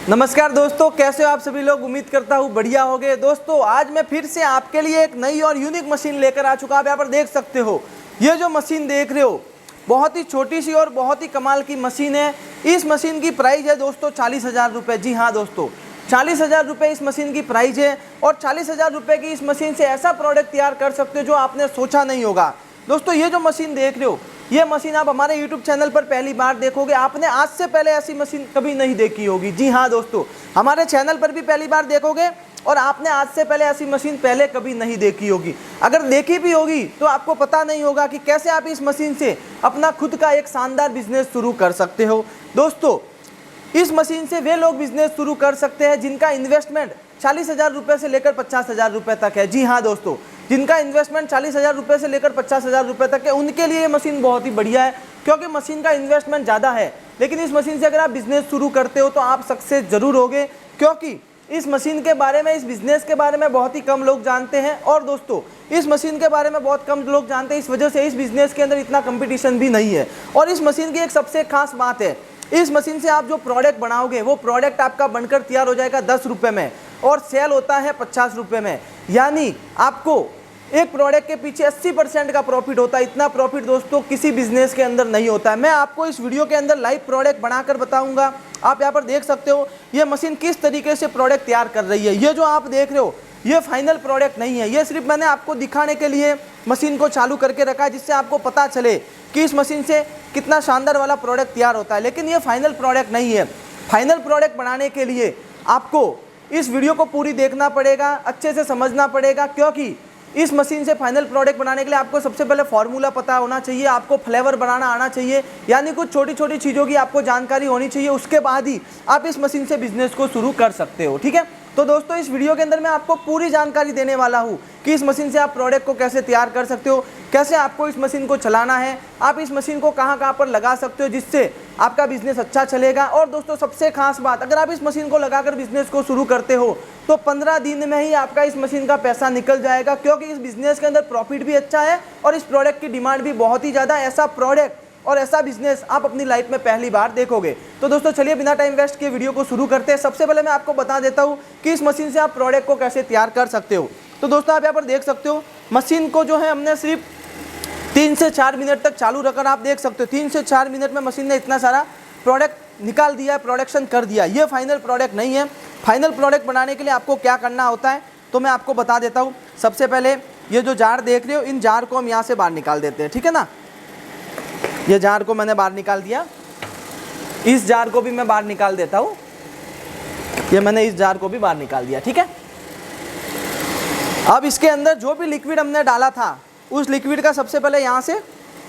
नमस्कार दोस्तों, कैसे हो आप सभी लोग। उम्मीद करता हूँ बढ़िया होंगे। दोस्तों आज मैं फिर से आपके लिए एक नई और यूनिक मशीन लेकर आ चुका। आप यहाँ पर देख सकते हो, ये जो मशीन देख रहे हो बहुत ही छोटी सी और बहुत ही कमाल की मशीन है। इस मशीन की प्राइस है दोस्तों 40,000 रुपये। जी हाँ दोस्तों, 40,000 रुपये इस मशीन की प्राइस है। और 40,000 रुपये की इस मशीन से ऐसा प्रोडक्ट तैयार कर सकते हो जो आपने सोचा नहीं होगा। दोस्तों ये जो मशीन देख रहे हो, ये मशीन आप हमारे YouTube चैनल पर पहली बार देखोगे। आपने आज से पहले ऐसी मशीन कभी नहीं देखी होगी। जी हाँ दोस्तों, हमारे चैनल पर भी पहली बार देखोगे और आपने आज से पहले ऐसी मशीन पहले कभी नहीं देखी होगी। अगर देखी भी होगी तो आपको पता नहीं होगा कि कैसे आप इस मशीन से अपना खुद का एक शानदार बिजनेस शुरू कर सकते हो। दोस्तों इस मशीन से वे लोग बिजनेस शुरू कर सकते हैं जिनका इन्वेस्टमेंट 40,000 रुपये से लेकर 50,000 रुपये तक है। जी हाँ दोस्तों, जिनका इन्वेस्टमेंट 40,000 रुपये से लेकर 50,000 रुपये तक है, उनके लिए ये मशीन बहुत ही बढ़िया है। क्योंकि मशीन का इन्वेस्टमेंट ज़्यादा है, लेकिन इस मशीन से अगर आप बिजनेस शुरू करते हो तो आप सक्सेस जरूर होगे। क्योंकि इस मशीन के बारे में, इस बिजनेस के बारे में बहुत ही कम लोग जानते हैं। और दोस्तों इस मशीन के बारे में बहुत कम लोग जानते हैं, इस वजह से इस बिजनेस के अंदर इतना कंपटीशन भी नहीं है। और इस मशीन की एक सबसे खास बात है, इस मशीन से आप जो प्रोडक्ट बनाओगे वो प्रोडक्ट आपका बनकर तैयार हो जाएगा 10 रुपये में और सेल होता है 50 रुपये में। यानी आपको एक प्रोडक्ट के पीछे 80% का प्रॉफिट होता है। इतना प्रॉफिट दोस्तों किसी बिजनेस के अंदर नहीं होता है। मैं आपको इस वीडियो के अंदर लाइव प्रोडक्ट बनाकर बताऊंगा। आप यहाँ पर देख सकते हो ये मशीन किस तरीके से प्रोडक्ट तैयार कर रही है। ये जो आप देख रहे हो ये फाइनल प्रोडक्ट नहीं है, ये सिर्फ मैंने आपको दिखाने के लिए मशीन को चालू करके रखा है, जिससे आपको पता चले कि इस मशीन से कितना शानदार वाला प्रोडक्ट तैयार होता है। लेकिन ये फाइनल प्रोडक्ट नहीं है। फाइनल प्रोडक्ट बनाने के लिए आपको इस वीडियो को पूरी देखना पड़ेगा, अच्छे से समझना पड़ेगा। क्योंकि इस मशीन से फाइनल प्रोडक्ट बनाने के लिए आपको सबसे पहले फार्मूला पता होना चाहिए, आपको फ्लेवर बनाना आना चाहिए, यानी कुछ छोटी छोटी चीज़ों की आपको जानकारी होनी चाहिए। उसके बाद ही आप इस मशीन से बिजनेस को शुरू कर सकते हो। ठीक है, तो दोस्तों इस वीडियो के अंदर मैं आपको पूरी जानकारी देने वाला हूँ कि इस मशीन से आप प्रोडक्ट को कैसे तैयार कर सकते हो, कैसे आपको इस मशीन को चलाना है, आप इस मशीन को कहाँ कहाँ पर लगा सकते हो जिससे आपका बिजनेस अच्छा चलेगा। और दोस्तों सबसे खास बात, अगर आप इस मशीन को लगाकर बिजनेस को शुरू करते हो तो 15 दिन में ही आपका इस मशीन का पैसा निकल जाएगा। क्योंकि इस बिजनेस के अंदर प्रॉफिट भी अच्छा है और इस प्रोडक्ट की डिमांड भी बहुत ही ज़्यादा। ऐसा प्रोडक्ट और ऐसा बिजनेस आप अपनी लाइफ में पहली बार देखोगे। तो दोस्तों चलिए बिना टाइम वेस्ट किए वीडियो को शुरू करते हैं। सबसे पहले मैं आपको बता देता हूँ कि इस मशीन से आप प्रोडक्ट को कैसे तैयार कर सकते हो। तो दोस्तों आप यहाँ पर देख सकते हो मशीन को जो है हमने सिर्फ 3 से 4 मिनट तक चालू रखकर, आप देख सकते हो 3 से 4 मिनट में मशीन ने इतना सारा प्रोडक्ट निकाल दिया है, प्रोडक्शन कर दिया। ये फाइनल प्रोडक्ट नहीं है। फाइनल प्रोडक्ट बनाने के लिए आपको क्या करना होता है तो मैं आपको बता देता हूँ। सबसे पहले ये जो जार देख रहे हो, इन जार को हम यहाँ से बाहर निकाल देते हैं। ठीक है ना, ये जार को मैंने बाहर निकाल दिया। इस जार को भी मैं बाहर निकाल देता हूँ। ये मैंने इस जार को भी बाहर निकाल दिया। ठीक है, अब इसके अंदर जो भी लिक्विड हमने डाला था उस लिक्विड का सबसे पहले यहाँ से,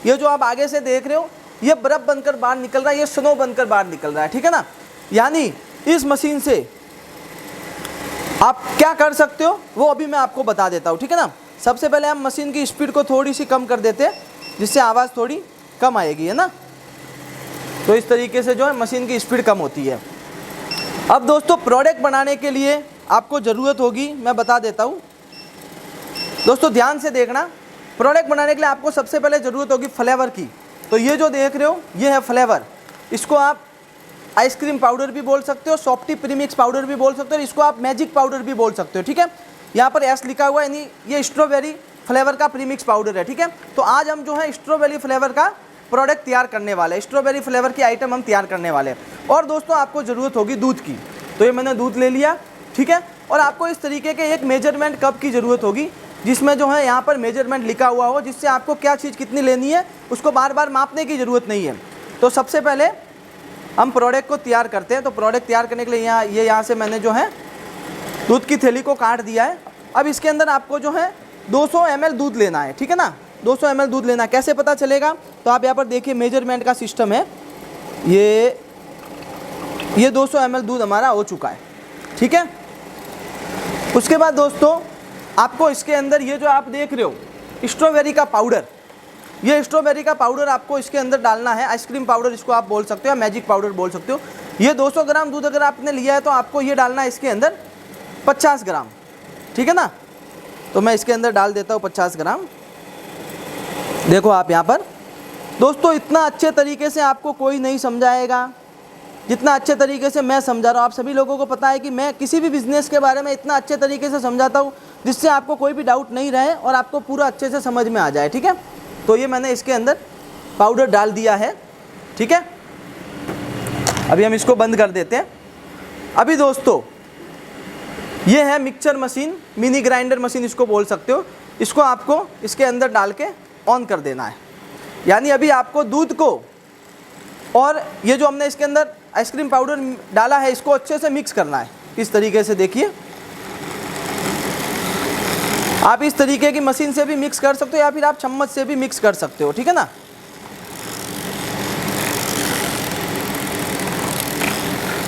ये जो आप आगे से देख रहे हो ये बर्फ बनकर बाहर निकल रहा है, ये स्नो बनकर बाहर निकल रहा है। ठीक है ना, यानी इस मशीन से आप क्या कर सकते हो वो अभी मैं आपको बता देता हूँ। ठीक है ना, सबसे पहले हम मशीन की स्पीड को थोड़ी सी कम कर देते हैं जिससे आवाज़ थोड़ी कम आएगी, है ना। तो इस तरीके से जो है मशीन की स्पीड कम होती है। अब दोस्तों प्रोडक्ट बनाने के लिए आपको ज़रूरत होगी, मैं बता देता हूँ। दोस्तों ध्यान से देखना, प्रोडक्ट बनाने के लिए आपको सबसे पहले ज़रूरत होगी फ्लेवर की। तो ये जो देख रहे हो ये है फ्लेवर। इसको आप आइसक्रीम पाउडर भी बोल सकते हो, सॉफ्टी प्रीमिक्स पाउडर भी बोल सकते हो, इसको आप मैजिक पाउडर भी बोल सकते हो। ठीक है, यहाँ पर एस लिखा हुआ है, यानी ये स्ट्रॉबेरी फ्लेवर का प्रीमिक्स पाउडर है। ठीक है, तो आज हम जो है स्ट्रॉबेरी फ्लेवर का प्रोडक्ट तैयार करने वाले हैं, स्ट्रॉबेरी फ्लेवर की आइटम हम तैयार करने वाले हैं। और दोस्तों आपको ज़रूरत होगी दूध की। तो ये मैंने दूध ले लिया। ठीक है, और आपको इस तरीके के एक मेजरमेंट कप की ज़रूरत होगी जिसमें जो है यहाँ पर मेजरमेंट लिखा हुआ हो, जिससे आपको क्या चीज़ कितनी लेनी है उसको बार बार मापने की ज़रूरत नहीं है। तो सबसे पहले हम प्रोडक्ट को तैयार करते हैं। तो प्रोडक्ट तैयार करने के लिए यहाँ से मैंने जो है दूध की थैली को काट दिया है। अब इसके अंदर आपको जो है 200 ml दूध लेना है। ठीक है ना, 200 ml दूध लेना है। कैसे पता चलेगा तो आप यहाँ पर देखिए मेजरमेंट का सिस्टम है। ये 200 ml दूध हमारा हो चुका है। ठीक है, उसके बाद दोस्तों आपको इसके अंदर ये जो आप देख रहे हो स्ट्रॉबेरी का पाउडर, ये स्ट्रॉबेरी का पाउडर आपको इसके अंदर डालना है। आइसक्रीम पाउडर इसको आप बोल सकते हो, मैजिक पाउडर बोल सकते हो। ये 200 ग्राम दूध अगर आपने लिया है तो आपको ये डालना है इसके अंदर 50 ग्राम। ठीक है ना, तो मैं इसके अंदर डाल देता हूँ 50 ग्राम। देखो आप यहाँ पर दोस्तों, इतना अच्छे तरीके से आपको कोई नहीं समझाएगा, जितना अच्छे तरीके से मैं समझा रहा हूँ। आप सभी लोगों को पता है कि मैं किसी भी बिज़नेस के बारे में इतना अच्छे तरीके से समझाता हूँ जिससे आपको कोई भी डाउट नहीं रहे और आपको पूरा अच्छे से समझ में आ जाए, ठीक है। तो ये मैंने इसके अंदर पाउडर डाल दिया है, ठीक है। अभी हम इसको बंद कर देते हैं। अभी दोस्तों ये है mixture machine, mini grinder machine इसको बोल सकते हो। इसको आपको इसके अंदर डाल के ऑन कर देना है। यानी अभी आपको दूध को और ये जो हमने इसके अंदर आइसक्रीम पाउडर डाला है इसको अच्छे से मिक्स करना है। इस तरीके से देखिए, आप इस तरीके की मशीन से भी मिक्स कर सकते हो या फिर आप चम्मच से भी मिक्स कर सकते हो, ठीक है ना।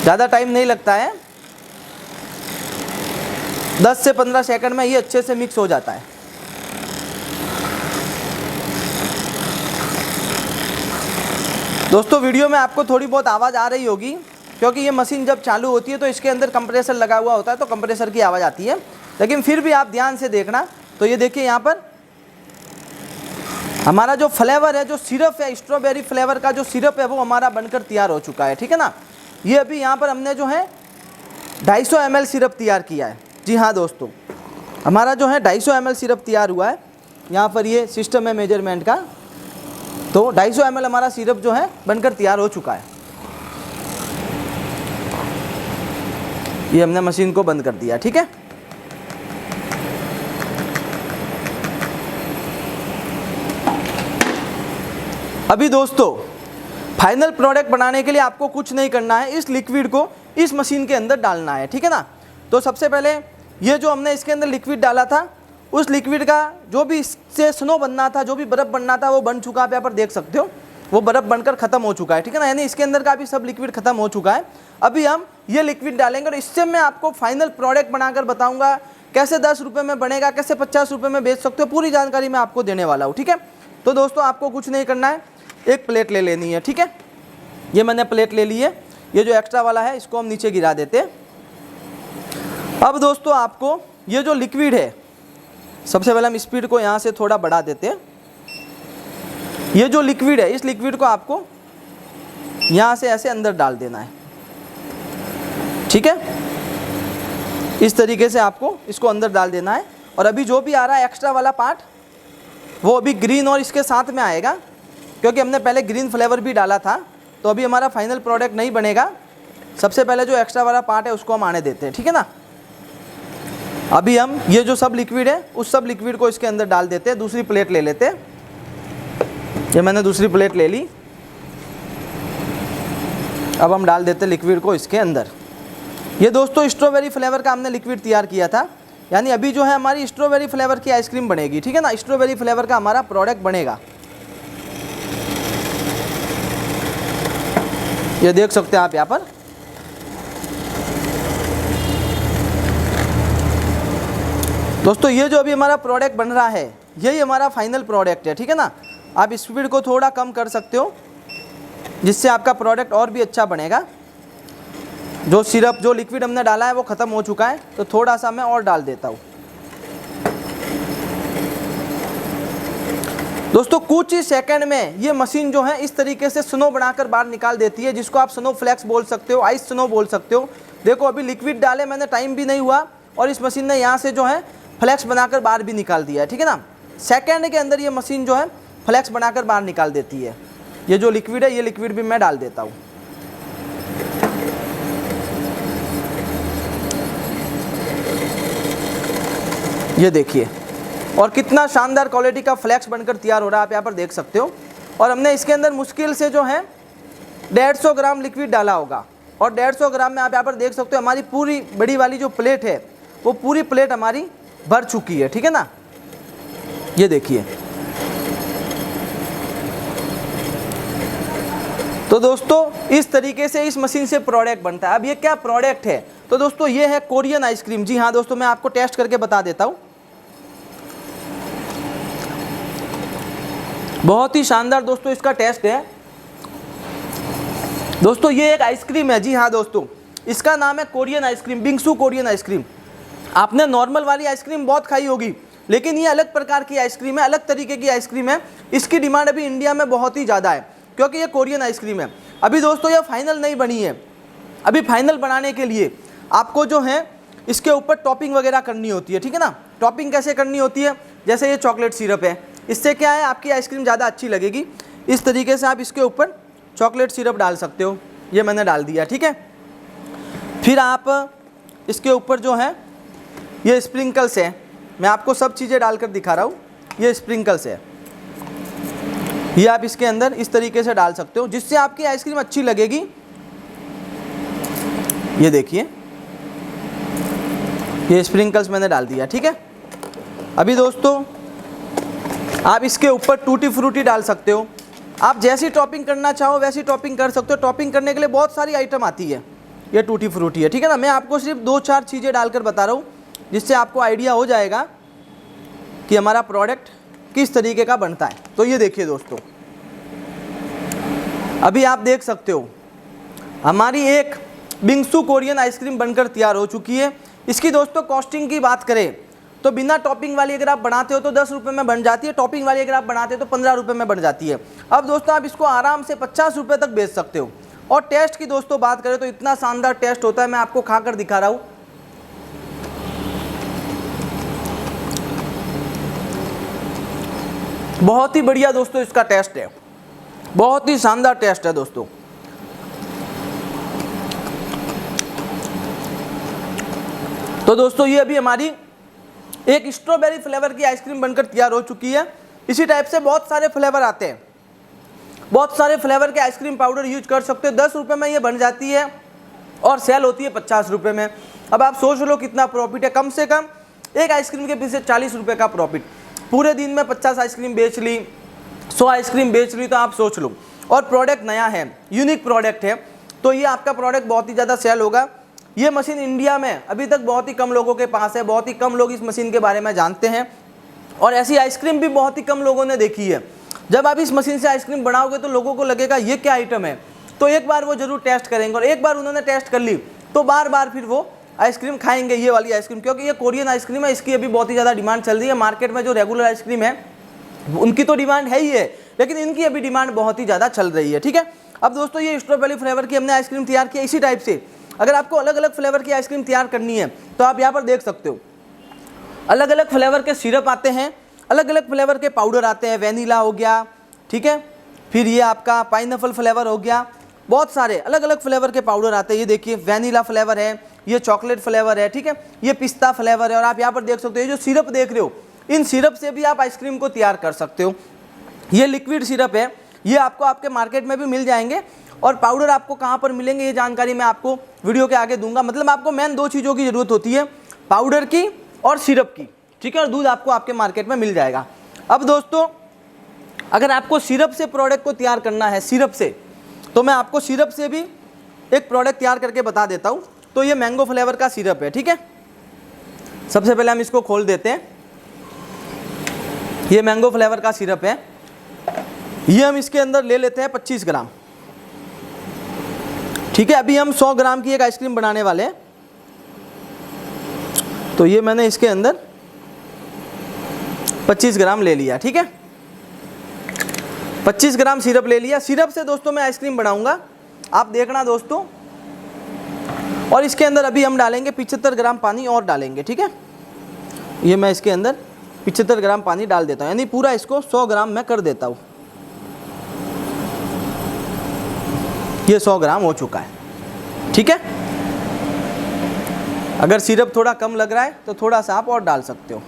ज़्यादा टाइम नहीं लगता है, 10 से 15 सेकंड में ये अच्छे से मिक्स हो जाता है। दोस्तों वीडियो में आपको थोड़ी बहुत आवाज़ आ रही होगी क्योंकि ये मशीन जब चालू होती है तो इसके अंदर कंप्रेसर लगा हुआ होता है, तो कंप्रेसर की आवाज़ आती है। लेकिन फिर भी आप ध्यान से देखना। तो ये देखिए यहाँ पर हमारा जो फ्लेवर है, जो सिरप है, स्ट्रॉबेरी फ्लेवर का जो सिरप है वो हमारा बनकर तैयार हो चुका है, ठीक है ना। ये अभी यहाँ पर हमने जो है 250 ml सिरप तैयार किया है। जी हाँ दोस्तों, हमारा जो है 250 ml सिरप तैयार हुआ है। यहाँ पर ये सिस्टम है मेजरमेंट का। तो 250 ml हमारा सिरप जो है बनकर तैयार हो चुका है। ये हमने मशीन को बंद कर दिया, ठीक है। अभी दोस्तों फाइनल प्रोडक्ट बनाने के लिए आपको कुछ नहीं करना है, इस लिक्विड को इस मशीन के अंदर डालना है, ठीक है ना। तो सबसे पहले ये जो हमने इसके अंदर लिक्विड डाला था, उस लिक्विड का जो भी इससे स्नो बनना था, जो भी बर्फ़ बनना था वो बन चुका है। आप यहाँ पर देख सकते हो वो बर्फ़ बनकर ख़त्म हो चुका है, ठीक है ना। यानी इसके अंदर का भी सब लिक्विड ख़त्म हो चुका है। अभी हम ये लिक्विड डालेंगे और इससे मैं आपको फाइनल प्रोडक्ट बनाकर बताऊँगा कैसे 10 रुपये में बनेगा, कैसे 50 रुपये में बेच सकते हो, पूरी जानकारी मैं आपको देने वाला हूँ, ठीक है। तो दोस्तों आपको कुछ नहीं करना है, एक प्लेट ले लेनी है, ठीक है। ये मैंने प्लेट ले ली है। ये जो एक्स्ट्रा वाला है इसको हम नीचे गिरा देते हैं। अब दोस्तों आपको ये जो लिक्विड है, सबसे पहले हम स्पीड को यहाँ से थोड़ा बढ़ा देते हैं। ये जो लिक्विड है, इस लिक्विड को आपको यहाँ से ऐसे अंदर डाल देना है, ठीक है। इस तरीके से आपको इसको अंदर डाल देना है। और अभी जो भी आ रहा है एक्स्ट्रा वाला पार्ट वो अभी ग्रीन और इसके साथ में आएगा, क्योंकि हमने पहले ग्रीन फ्लेवर भी डाला था। तो अभी हमारा फाइनल प्रोडक्ट नहीं बनेगा। सबसे पहले जो एक्स्ट्रा वाला पार्ट है उसको हम आने देते हैं, ठीक है ना। अभी हम ये जो सब लिक्विड है उस सब लिक्विड को इसके अंदर डाल देते हैं। दूसरी प्लेट ले लेते हैं। ये मैंने दूसरी प्लेट ले ली। अब हम डाल देते हैं लिक्विड को इसके अंदर। ये दोस्तों स्ट्रॉबेरी फ्लेवर का हमने लिक्विड तैयार किया था। यानी अभी जो है हमारी स्ट्रॉबेरी फ्लेवर की आइसक्रीम बनेगी, ठीक है ना। स्ट्रॉबेरी फ्लेवर का हमारा प्रोडक्ट बनेगा। ये देख सकते हैं आप यहाँ पर। दोस्तों ये जो अभी हमारा प्रोडक्ट बन रहा है यही हमारा फाइनल प्रोडक्ट है, ठीक है ना। आप स्पीड को थोड़ा कम कर सकते हो जिससे आपका प्रोडक्ट और भी अच्छा बनेगा। जो सिरप, जो लिक्विड हमने डाला है वो ख़त्म हो चुका है, तो थोड़ा सा मैं और डाल देता हूँ। दोस्तों कुछ ही सेकंड में ये मशीन जो है इस तरीके से स्नो बनाकर बाहर निकाल देती है, जिसको आप स्नो फ्लेक्स बोल सकते हो, आइस स्नो बोल सकते हो। देखो अभी लिक्विड डाले मैंने, टाइम भी नहीं हुआ और इस मशीन ने यहाँ से जो है फ्लेक्स बनाकर बाहर भी निकाल दिया है, ठीक है ना। सेकंड के अंदर ये मशीन जो है फ्लेक्स बनाकर बाहर निकाल देती है। ये जो लिक्विड है, ये लिक्विड भी मैं डाल देता हूँ। ये देखिए, और कितना शानदार क्वालिटी का फ्लेक्स बनकर तैयार हो रहा है, आप यहाँ पर देख सकते हो। और हमने इसके अंदर मुश्किल से जो है 150 ग्राम लिक्विड डाला होगा, और 150 ग्राम में आप यहाँ पर देख सकते हो हमारी पूरी बड़ी वाली जो प्लेट है वो पूरी प्लेट हमारी भर चुकी है, ठीक है ना। ये देखिए। तो दोस्तों इस तरीके से इस मशीन से प्रोडक्ट बनता है। अब ये क्या प्रोडक्ट है? तो दोस्तों ये है कोरियन आइसक्रीम। जी हाँ दोस्तों, मैं आपको टेस्ट करके बता देता हूँ। बहुत ही शानदार दोस्तों इसका टेस्ट है। दोस्तों ये एक आइसक्रीम है। जी हाँ दोस्तों, इसका नाम है कोरियन आइसक्रीम, बिंगसू कोरियन आइसक्रीम। आपने नॉर्मल वाली आइसक्रीम बहुत खाई होगी, लेकिन ये अलग प्रकार की आइसक्रीम है, अलग तरीके की आइसक्रीम है। इसकी डिमांड अभी इंडिया में बहुत ही ज़्यादा है क्योंकि ये कोरियन आइसक्रीम है। अभी दोस्तों ये फाइनल नहीं बनी है, अभी फाइनल बनाने के लिए आपको जो है इसके ऊपर टॉपिंग वगैरह करनी होती है, ठीक है ना। टॉपिंग कैसे करनी होती है, जैसे ये चॉकलेट सिरप है, इससे क्या है आपकी आइसक्रीम ज़्यादा अच्छी लगेगी। इस तरीके से आप इसके ऊपर चॉकलेट सिरप डाल सकते हो, ये मैंने डाल दिया, ठीक है। फिर आप इसके ऊपर जो है ये स्प्रिंकल्स है, मैं आपको सब चीज़ें डालकर दिखा रहा हूँ, ये स्प्रिंकल्स है, ये आप इसके अंदर इस तरीके से डाल सकते हो जिससे आपकी आइसक्रीम अच्छी लगेगी। ये देखिए ये स्प्रिंकल्स मैंने डाल दिया, ठीक है। अभी दोस्तों आप इसके ऊपर टूटी फ्रूटी डाल सकते हो, आप जैसी टॉपिंग करना चाहो वैसी टॉपिंग कर सकते हो। टॉपिंग करने के लिए बहुत सारी आइटम आती है, ये टूटी फ्रूटी है, ठीक है ना। मैं आपको सिर्फ 2-4 चीज़ें डालकर बता रहा हूँ जिससे आपको आइडिया हो जाएगा कि हमारा प्रोडक्ट किस तरीके का बनता है। तो ये देखिए दोस्तों, अभी आप देख सकते हो हमारी एक बिंगसू कोरियन आइसक्रीम बनकर तैयार हो चुकी है। इसकी दोस्तों कॉस्टिंग की बात करें तो बिना टॉपिंग वाली अगर आप बनाते हो तो 10 रुपये में बन जाती है, टॉपिंग वाली अगर आप बनाते हो तो 15 रुपये में बन जाती है। अब दोस्तों आप इसको आराम से 50 रुपये तक बेच सकते हो। और टेस्ट की दोस्तों बात करें तो इतना शानदार टेस्ट होता है, मैं आपको खाकर दिखा रहा हूँ। बहुत ही बढ़िया दोस्तों इसका टेस्ट है, बहुत ही शानदार टेस्ट है दोस्तों। तो दोस्तों ये अभी हमारी एक स्ट्रॉबेरी फ्लेवर की आइसक्रीम बनकर तैयार हो चुकी है। इसी टाइप से बहुत सारे फ्लेवर आते हैं, बहुत सारे फ्लेवर के आइसक्रीम पाउडर यूज कर सकते हो। 10 रुपये में ये बन जाती है और सेल होती है 50 रुपये में। अब आप सोच लो कितना प्रॉफिट है, कम से कम एक आइसक्रीम के पीछे 40 रुपये का प्रॉफिट। पूरे दिन में 50 आइसक्रीम बेच ली, 100 आइसक्रीम बेच ली, तो आप सोच लो। और प्रोडक्ट नया है, यूनिक प्रोडक्ट है, तो ये आपका प्रोडक्ट बहुत ही ज़्यादा सेल होगा। ये मशीन इंडिया में अभी तक बहुत ही कम लोगों के पास है, बहुत ही कम लोग इस मशीन के बारे में जानते हैं और ऐसी आइसक्रीम भी बहुत ही कम लोगों ने देखी है। जब आप इस मशीन से आइसक्रीम बनाओगे तो लोगों को लगेगा ये क्या आइटम है, तो एक बार वो जरूर टेस्ट करेंगे और एक बार उन्होंने टेस्ट कर ली तो बार बार फिर वो आइसक्रीम खाएंगे, ये वाली आइसक्रीम, क्योंकि ये कोरियन आइसक्रीम है, इसकी अभी बहुत ही ज़्यादा डिमांड चल रही है। मार्केट में जो रेगुलर आइसक्रीम है उनकी तो डिमांड है ही है, लेकिन इनकी अभी डिमांड बहुत ही ज़्यादा चल रही है, ठीक है। अब दोस्तों ये स्ट्रॉबेरी फ्लेवर की हमने आइसक्रीम तैयार की। इसी टाइप से अगर आपको अलग अलग फ्लेवर की आइसक्रीम तैयार करनी है तो आप यहाँ पर देख सकते हो अलग अलग फ्लेवर के सिरप आते हैं, अलग अलग फ्लेवर के पाउडर आते हैं। वेनिला हो गया, ठीक है, फिर ये आपका पाइनएप्पल फ्लेवर हो गया, बहुत सारे अलग अलग फ्लेवर के पाउडर आते हैं। ये देखिए वेनिला फ्लेवर है, ये चॉकलेट फ्लेवर है, ठीक है, ये पिस्ता फ्लेवर है। और आप यहाँ पर देख सकते हो ये जो सिरप देख रहे हो, इन सिरप से भी आप आइसक्रीम को तैयार कर सकते हो। ये लिक्विड सिरप है, ये आपको आपके मार्केट में भी मिल जाएंगे। और पाउडर आपको कहाँ पर मिलेंगे ये जानकारी मैं आपको वीडियो के आगे दूंगा। मतलब आपको मेन 2 चीज़ों की ज़रूरत होती है, पाउडर की और सिरप की, ठीक है। और दूध आपको आपके मार्केट में मिल जाएगा। अब दोस्तों अगर आपको सिरप से प्रोडक्ट को तैयार करना है, सिरप से, तो मैं आपको सिरप से भी एक प्रोडक्ट तैयार करके बता देता हूँ। तो ये मैंगो फ्लेवर का सिरप है, ठीक है। सबसे पहले हम इसको खोल देते हैं। ये मैंगो फ्लेवर का सिरप है, ये हम इसके अंदर ले लेते हैं 25 ग्राम, ठीक है। अभी हम 100 ग्राम की एक आइसक्रीम बनाने वाले हैं, तो ये मैंने इसके अंदर 25 ग्राम ले लिया, ठीक है। 25 ग्राम सिरप ले लिया। सिरप से दोस्तों मैं आइसक्रीम बनाऊंगा, आप देखना दोस्तों। और इसके अंदर अभी हम डालेंगे 75 ग्राम पानी और डालेंगे, ठीक है। ये मैं इसके अंदर 75 ग्राम पानी डाल देता हूँ, यानी पूरा इसको 100 ग्राम मैं कर देता हूँ। ये 100 ग्राम हो चुका है, ठीक है। अगर सिरप थोड़ा कम लग रहा है तो थोड़ा सा आप और डाल सकते हो।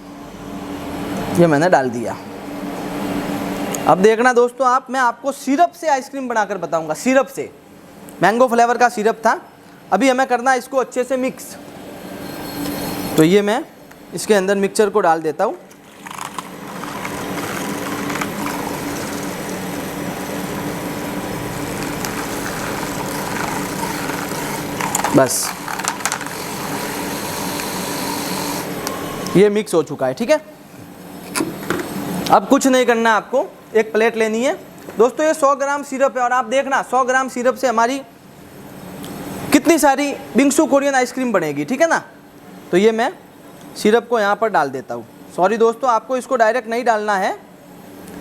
ये मैंने डाल दिया। अब देखना दोस्तों आप, मैं आपको सिरप से आइसक्रीम बनाकर बताऊंगा। सिरप से, मैंगो फ्लेवर का सिरप था। अभी हमें करना है इसको अच्छे से मिक्स। तो ये मैं इसके अंदर मिक्सचर को डाल देता हूँ। बस ये मिक्स हो चुका है, ठीक है। अब कुछ नहीं करना है आपको, एक प्लेट लेनी है दोस्तों। ये 100 ग्राम सिरप है और आप देखना 100 ग्राम सिरप से हमारी कितनी सारी बिंगसू कोरियन आइसक्रीम बनेगी, ठीक है ना। तो ये मैं सिरप को यहाँ पर डाल देता हूँ। सॉरी दोस्तों, आपको इसको डायरेक्ट नहीं डालना है,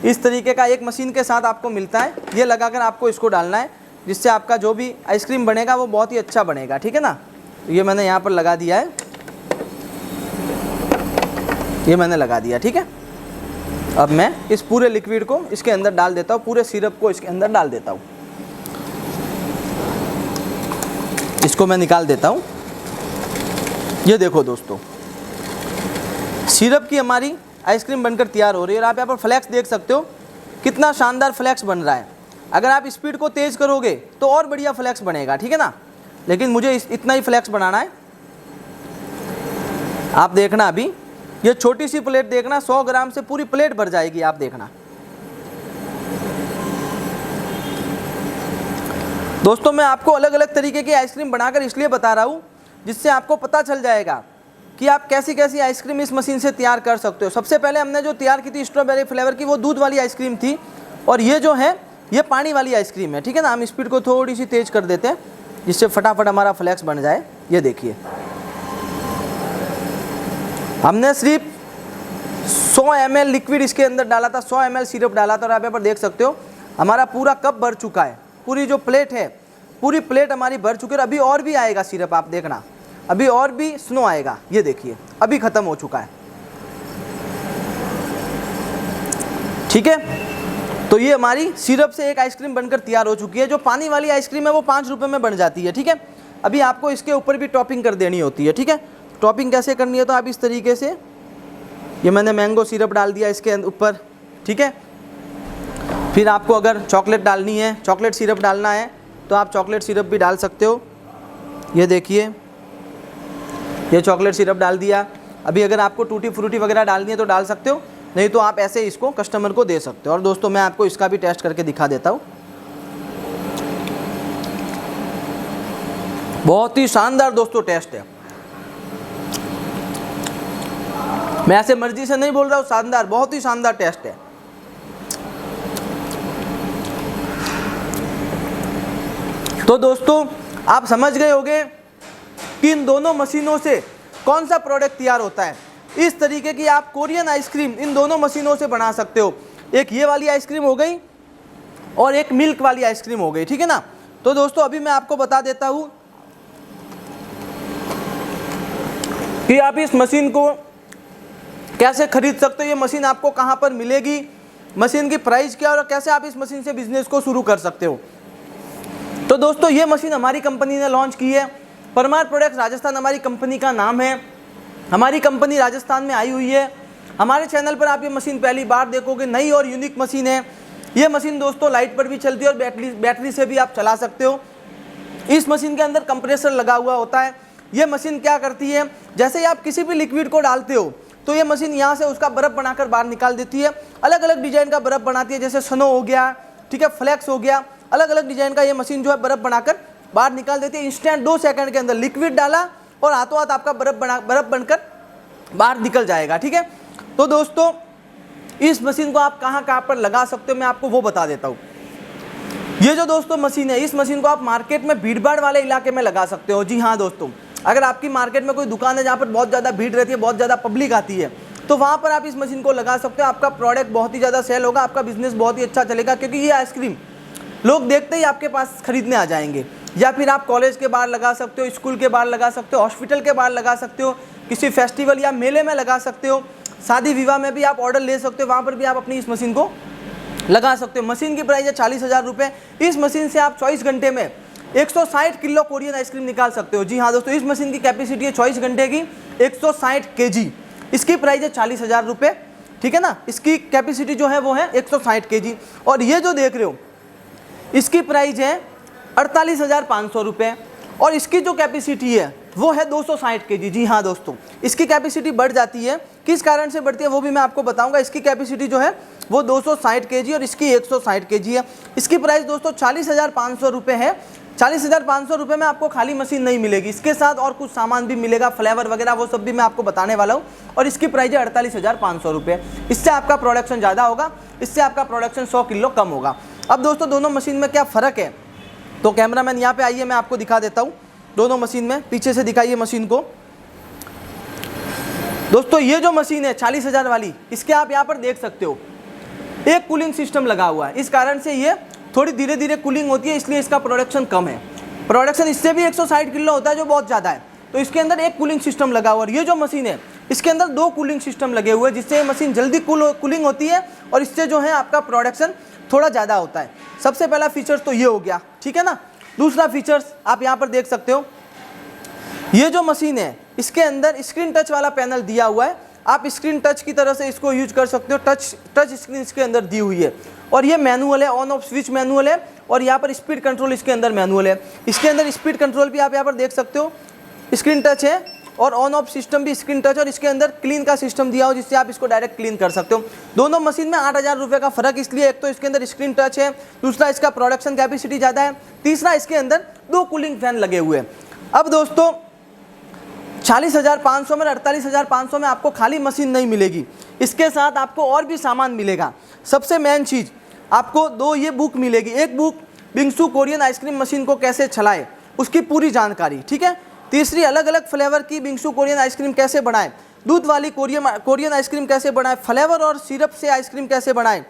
इस तरीके का एक मशीन के साथ आपको मिलता है, ये लगाकर आपको इसको डालना है। जिससे आपका जो भी आइसक्रीम बनेगा वो बहुत ही अच्छा बनेगा, ठीक है ना। तो ये मैंने यहाँ पर लगा दिया है, ये मैंने लगा दिया, ठीक है। अब मैं इस पूरे लिक्विड को इसके अंदर डाल देता हूँ, पूरे सिरप को इसके अंदर डाल देता हूँ। इसको मैं निकाल देता हूँ। ये देखो दोस्तों, सिरप की हमारी आइसक्रीम बनकर तैयार हो रही है और आप यहाँ पर फ्लेक्स देख सकते हो, कितना शानदार फ्लेक्स बन रहा है। अगर आप स्पीड को तेज़ करोगे तो और बढ़िया फ्लेक्स बनेगा, ठीक है ना, लेकिन मुझे इतना ही फ्लेक्स बनाना है। आप देखना, अभी ये छोटी सी प्लेट देखना, 100 ग्राम से पूरी प्लेट भर जाएगी, आप देखना। दोस्तों मैं आपको अलग अलग तरीके की आइसक्रीम बनाकर इसलिए बता रहा हूँ जिससे आपको पता चल जाएगा कि आप कैसी कैसी आइसक्रीम इस मशीन से तैयार कर सकते हो। सबसे पहले हमने जो तैयार की थी स्ट्रॉबेरी फ्लेवर की, वो दूध वाली आइसक्रीम थी, और ये जो है ये पानी वाली आइसक्रीम है, ठीक है ना। हम स्पीड को थोड़ी सी तेज़ कर देते हैं जिससे फटाफट हमारा फ्लेक्स बन जाए। ये देखिए, हमने सिर्फ 100 ml लिक्विड इसके अंदर डाला था, 100 ml सिरप डाला था, और आप यहाँ पर देख सकते हो हमारा पूरा कप भर चुका है। पूरी जो प्लेट है, पूरी प्लेट हमारी भर चुकी है। अभी और भी आएगा सिरप, आप देखना, अभी और भी स्नो आएगा। ये देखिए, अभी ख़त्म हो चुका है, ठीक है। तो ये हमारी सिरप से एक आइसक्रीम बनकर तैयार हो चुकी है। जो पानी वाली आइसक्रीम है वो 5 रुपये में बन जाती है, ठीक है। अभी आपको इसके ऊपर भी टॉपिंग कर देनी होती है, ठीक है। टॉपिंग कैसे करनी है, तो आप इस तरीके से, ये मैंने मैंगो सिरप डाल दिया इसके ऊपर, ठीक है। फिर आपको अगर चॉकलेट डालनी है, चॉकलेट सिरप डालना है, तो आप चॉकलेट सिरप भी डाल सकते हो। ये देखिए, ये चॉकलेट सिरप डाल दिया। अभी अगर आपको टूटी फ्रूटी वगैरह डालनी है तो डाल सकते हो, नहीं तो आप ऐसे इसको कस्टमर को दे सकते हो। और दोस्तों मैं आपको इसका भी टेस्ट करके दिखा देता हूँ। बहुत ही शानदार दोस्तों टेस्ट है, मैं ऐसे मर्जी से नहीं बोल रहा हूँ, शानदार, बहुत ही शानदार टेस्ट है। तो दोस्तों आप समझ गए होंगे कि इन दोनों मशीनों से कौन सा प्रोडक्ट तैयार होता है। इस तरीके की आप कोरियन आइसक्रीम इन दोनों मशीनों से बना सकते हो। एक ये वाली आइसक्रीम हो गई और एक मिल्क वाली आइसक्रीम हो गई, ठीक है ना। तो दोस्तों अभी मैं आपको बता देता हूँ कि आप इस मशीन को कैसे खरीद सकते हो, ये मशीन आपको कहाँ पर मिलेगी, मशीन की प्राइस क्या और कैसे आप इस मशीन से बिजनेस को शुरू कर सकते हो। तो दोस्तों ये मशीन हमारी कंपनी ने लॉन्च की है, परमार प्रोडक्ट्स राजस्थान हमारी कंपनी का नाम है। हमारी कंपनी राजस्थान में आई हुई है। हमारे चैनल पर आप ये मशीन पहली बार देखोगे, नई और यूनिक मशीन है। ये मशीन दोस्तों लाइट पर भी चलती है और बैटरी से भी आप चला सकते हो। इस मशीन के अंदर कंप्रेसर लगा हुआ होता है। ये मशीन क्या करती है, जैसे ही आप किसी भी लिक्विड को डालते हो तो ये मशीन यहाँ से उसका बर्फ़ बनाकर बाहर निकाल देती है। अलग अलग डिजाइन का बर्फ़ बनाती है, जैसे स्नो हो गया, ठीक है, फ्लेक्स हो गया, अलग अलग डिजाइन का ये मशीन जो है बर्फ़ बनाकर बाहर निकाल देती है। इंस्टेंट 2 सेकंड के अंदर लिक्विड डाला और हाथों हाथ आपका बर्फ़ बनकर बाहर निकल जाएगा, ठीक है। तो दोस्तों इस मशीन को आप कहाँ कहाँ पर लगा सकते हो, मैं आपको वो बता देता हूँ। ये जो दोस्तों मशीन है, इस मशीन को आप मार्केट में भीड़ भाड़ वाले इलाके में लगा सकते हो। जी हाँ दोस्तों, अगर आपकी मार्केट में कोई दुकान है जहाँ पर बहुत ज़्यादा भीड़ रहती है, बहुत ज़्यादा पब्लिक आती है, तो वहाँ पर आप इस मशीन को लगा सकते हो। आपका प्रोडक्ट बहुत ही ज़्यादा सेल होगा, आपका बिजनेस बहुत ही अच्छा चलेगा, क्योंकि ये आइसक्रीम लोग देखते ही आपके पास खरीदने आ जाएंगे। या फिर आप कॉलेज के बाहर लगा सकते हो, स्कूल के बाहर लगा सकते हो, हॉस्पिटल के बाहर लगा सकते हो, किसी फेस्टिवल या मेले में लगा सकते हो, शादी विवाह में भी आप ऑर्डर ले सकते हो, वहाँ पर भी आप अपनी इस मशीन को लगा सकते हो। मशीन की प्राइस है 40,000 रुपये। इस मशीन से आप 24 घंटे में 160 किलो कोरियन आइसक्रीम निकाल सकते हो। जी हाँ दोस्तों, इस मशीन की कैपेसिटी है 24 घंटे की 160 kg। इसकी प्राइस है 40,000 रुपये, ठीक है ना। इसकी कैपेसिटी जो है वो है 160 kg। और ये जो देख रहे हो इसकी प्राइस है 48,500 रुपये, और इसकी जो कैपेसिटी है वो है 260 kg। जी हाँ दोस्तों, इसकी कैपेसिटी बढ़ जाती है, किस कारण से बढ़ती है वो भी मैं आपको बताऊंगा। इसकी कैपेसिटी जो है वो 260 kg और इसकी 160 kg है। इसकी प्राइस दोस्तों 40,500 रुपये है। 40,500 रुपये में आपको खाली मशीन नहीं मिलेगी, इसके साथ और कुछ सामान भी मिलेगा, फ्लेवर वगैरह, वो सब भी मैं आपको बताने वाला हूँ। और इसकी प्राइस है 48,500 रुपये। इससे आपका प्रोडक्शन ज़्यादा होगा, इससे आपका प्रोडक्शन 100 किलो कम होगा। अब दोस्तों दोनों मशीन में क्या फ़र्क है, तो कैमरामैन यहाँ पे आइए, मैं आपको दिखा देता हूँ दोनों मशीन में। पीछे से दिखाइए मशीन को। दोस्तों ये जो मशीन है 40,000 वाली, इसके आप यहाँ पर देख सकते हो एक कूलिंग सिस्टम लगा हुआ है। इस कारण से ये थोड़ी धीरे धीरे कूलिंग होती है, इसलिए इसका प्रोडक्शन कम है। प्रोडक्शन इससे भी 160 किलो होता है जो बहुत ज़्यादा है। तो इसके अंदर एक कूलिंग सिस्टम लगा हुआ है। और ये जो मशीन है इसके अंदर 2 कूलिंग सिस्टम लगे हुए हैं, जिससे ये मशीन जल्दी कूलिंग होती है और इससे जो है आपका प्रोडक्शन थोड़ा ज़्यादा होता है। सबसे पहला फीचर्स तो ये हो गया, ठीक है ना। दूसरा फीचर्स आप यहाँ पर देख सकते हो, ये जो मशीन है इसके अंदर स्क्रीन टच वाला पैनल दिया हुआ है। आप स्क्रीन टच की तरह से इसको यूज कर सकते हो। टच स्क्रीन इसके अंदर दी हुई है और ये मैनुअल है, ऑन ऑफ स्विच मैनुअल है। और यहाँ पर स्पीड कंट्रोल इसके अंदर मैनुअल है। इसके अंदर स्पीड कंट्रोल भी आप यहाँ पर देख सकते हो, स्क्रीन टच है और ऑन ऑफ सिस्टम भी स्क्रीन टच, और इसके अंदर क्लीन का सिस्टम दिया हो जिससे आप इसको डायरेक्ट क्लीन कर सकते हो। दोनों मशीन में 8,000 रुपये का फर्क इसलिए, एक तो इसके अंदर स्क्रीन टच है, दूसरा इसका प्रोडक्शन कैपेसिटी ज़्यादा है, तीसरा इसके अंदर 2 कूलिंग फैन लगे हुए हैं। अब दोस्तों 40,500 में 48,500 में आपको खाली मशीन नहीं मिलेगी, इसके साथ आपको और भी सामान मिलेगा। सबसे मेन चीज़ आपको 2 ये बुक मिलेगी। एक बुक बिंगसू कोरियन आइसक्रीम मशीन को कैसे चलाए उसकी पूरी जानकारी, ठीक है। तीसरी अलग अलग फ्लेवर की बिंगसू कोरियन आइसक्रीम कैसे बनाएं, दूध वाली कोरियन आइसक्रीम कैसे बनाएं, फ्लेवर और सिरप से आइसक्रीम कैसे बनाएं,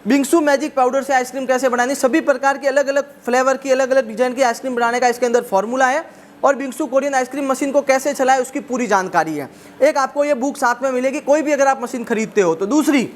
बिंगसू मैजिक पाउडर से आइसक्रीम कैसे बनानी, सभी प्रकार की अलग अलग फ्लेवर की अलग अलग डिजाइन की आइसक्रीम बनाने का इसके अंदर फॉर्मूला है। और बिंगसू कोरियन आइसक्रीम मशीन को कैसे चलाए उसकी पूरी जानकारी है। एक आपको ये बुक साथ में मिलेगी कोई भी अगर आप मशीन खरीदते हो तो। दूसरी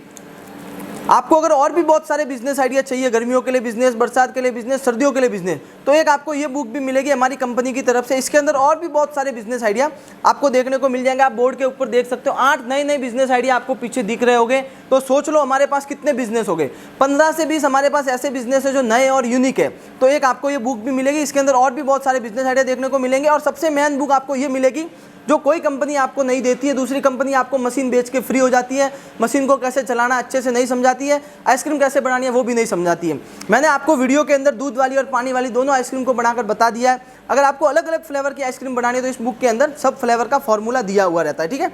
आपको अगर और भी बहुत सारे बिजनेस आइडिया चाहिए, गर्मियों के लिए बिजनेस, बरसात के लिए बिजनेस, सर्दियों के लिए बिजनेस, तो एक आपको ये बुक भी मिलेगी हमारी कंपनी की तरफ से। इसके अंदर और भी बहुत सारे बिजनेस आइडिया आपको देखने को मिल जाएंगे। आप बोर्ड के ऊपर देख सकते हो 8 नए बिजनेस आइडिया आपको पीछे दिख रहे होंगे। तो सोच लो हमारे पास कितने बिजनेस हो गए, 15 से 20 हमारे पास ऐसे बिजनेस है जो नए और यूनिक है। तो एक आपको ये बुक भी मिलेगी, इसके अंदर और भी बहुत सारे बिजनेस आइडिया देखने को मिलेंगे। और सबसे मेन बुक आपको ये मिलेगी जो कोई कंपनी आपको नहीं देती है। दूसरी कंपनी आपको मशीन बेच के फ्री हो जाती है, मशीन को कैसे चलाना अच्छे से नहीं समझाती है, आइसक्रीम कैसे बनानी है वो भी नहीं समझाती है। मैंने आपको वीडियो के अंदर दूध वाली और पानी वाली दोनों आइसक्रीम को बनाकर बता दिया है। अगर आपको अलग अलग फ्लेवर की आइसक्रीम बनानी है तो इस बुक के अंदर सब फ्लेवर का फॉर्मूला दिया हुआ रहता है, ठीक है।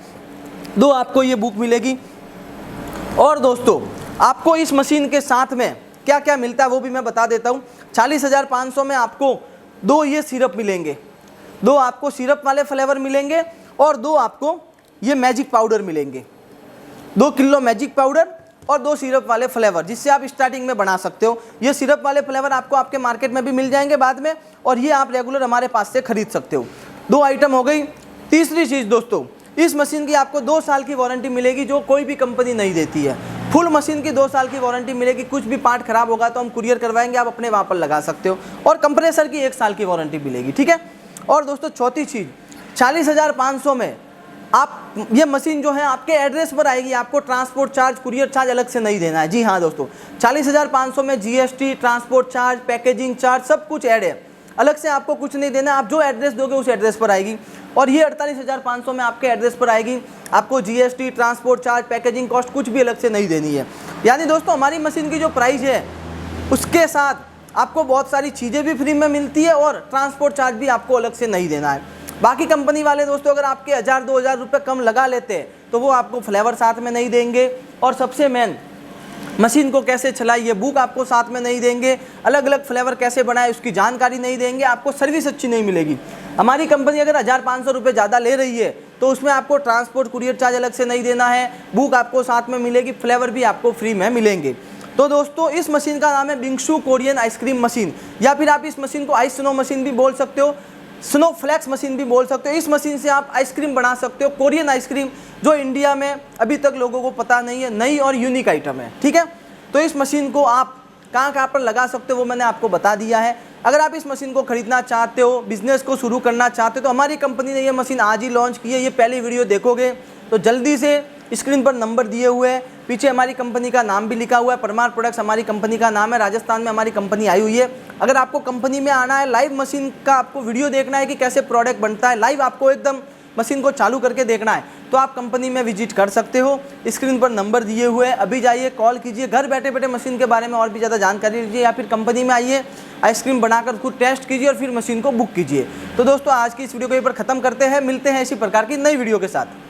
2 आपको ये बुक मिलेगी। और दोस्तों आपको इस मशीन के साथ में क्या क्या मिलता है वो भी मैं बता देता हूँ। 40,500 में आपको 2 ये सिरप मिलेंगे, 2 आपको सिरप वाले फ्लेवर मिलेंगे और 2 आपको ये मैजिक पाउडर मिलेंगे। 2 किलो मैजिक पाउडर और 2 सिरप वाले फ्लेवर, जिससे आप स्टार्टिंग में बना सकते हो। ये सिरप वाले फ्लेवर आपको आपके मार्केट में भी मिल जाएंगे बाद में, और ये आप रेगुलर हमारे पास से खरीद सकते हो। 2 आइटम हो गई। तीसरी चीज़ दोस्तों, इस मशीन की आपको 2 साल की वारंटी मिलेगी जो कोई भी कंपनी नहीं देती है। फुल मशीन की 2 साल की वारंटी मिलेगी। कुछ भी पार्ट खराब होगा तो हम कुरियर करवाएंगे, आप अपने वहाँ पर लगा सकते हो। और कंप्रेसर की 1 साल की वारंटी मिलेगी, ठीक है। और दोस्तों चौथी चीज़, 40,500 में आप ये मशीन जो है आपके एड्रेस पर आएगी। आपको ट्रांसपोर्ट चार्ज, कुरियर चार्ज अलग से नहीं देना है। जी हाँ दोस्तों, 40,500 में GST, transport charge, packaging charge सब कुछ ऐड है, अलग से आपको कुछ नहीं देना। आप जो एड्रेस दोगे उस एड्रेस पर आएगी। और ये 48,500 में आपके एड्रेस पर आएगी। आपको GST, transport charge, packaging cost कुछ भी अलग से नहीं देनी है। यानी दोस्तों हमारी मशीन की जो प्राइस है उसके साथ आपको बहुत सारी चीज़ें भी फ्री में मिलती है और ट्रांसपोर्ट चार्ज भी आपको अलग से नहीं देना है। बाकी कंपनी वाले दोस्तों अगर आपके 1,000-2,000 रुपये कम लगा लेते हैं तो वो आपको फ्लेवर साथ में नहीं देंगे। और सबसे मेन, मशीन को कैसे चलाए ये बुक आपको साथ में नहीं देंगे, अलग अलग फ्लेवर कैसे बनाए उसकी जानकारी नहीं देंगे, आपको सर्विस अच्छी नहीं मिलेगी। हमारी कंपनी अगर 1,500 रुपये ज़्यादा ले रही है तो उसमें आपको ट्रांसपोर्ट, कुरियर चार्ज अलग से नहीं देना है, बुक आपको साथ में मिलेगी, फ्लेवर भी आपको फ्री में मिलेंगे। तो दोस्तों इस मशीन का नाम है बिंगसू कोरियन आइसक्रीम मशीन, या फिर आप इस मशीन को आइस स्नो मशीन भी बोल सकते हो, स्नो फ्लेक्स मशीन भी बोल सकते हो। इस मशीन से आप आइसक्रीम बना सकते हो, कोरियन आइसक्रीम, जो इंडिया में अभी तक लोगों को पता नहीं है, नई और यूनिक आइटम है, ठीक है। तो इस मशीन को आप कहाँ पर लगा सकते हो वो मैंने आपको बता दिया है। अगर आप इस मशीन को खरीदना चाहते हो, बिजनेस को शुरू करना चाहते हो, तो हमारी कंपनी ने ये मशीन आज ही लॉन्च की है। ये पहली वीडियो देखोगे तो जल्दी से स्क्रीन पर नंबर दिए हुए हैं, पीछे हमारी कंपनी का नाम भी लिखा हुआ है, परमार प्रोडक्ट्स हमारी कंपनी का नाम है। राजस्थान में हमारी कंपनी आई हुई है। अगर आपको कंपनी में आना है, लाइव मशीन का आपको वीडियो देखना है कि कैसे प्रोडक्ट बनता है, लाइव आपको एकदम मशीन को चालू करके देखना है, तो आप कंपनी में विजिट कर सकते हो। स्क्रीन पर नंबर दिए हुए हैं, अभी जाइए, कॉल कीजिए, घर बैठे बैठे मशीन के बारे में और भी ज़्यादा जानकारी लीजिए, या फिर कंपनी में आइए, आइसक्रीम बनाकर खुद टेस्ट कीजिए और फिर मशीन को बुक कीजिए। तो दोस्तों आज की इस वीडियो को यहीं पर ख़त्म करते हैं, मिलते हैं इसी प्रकार की नई वीडियो के साथ।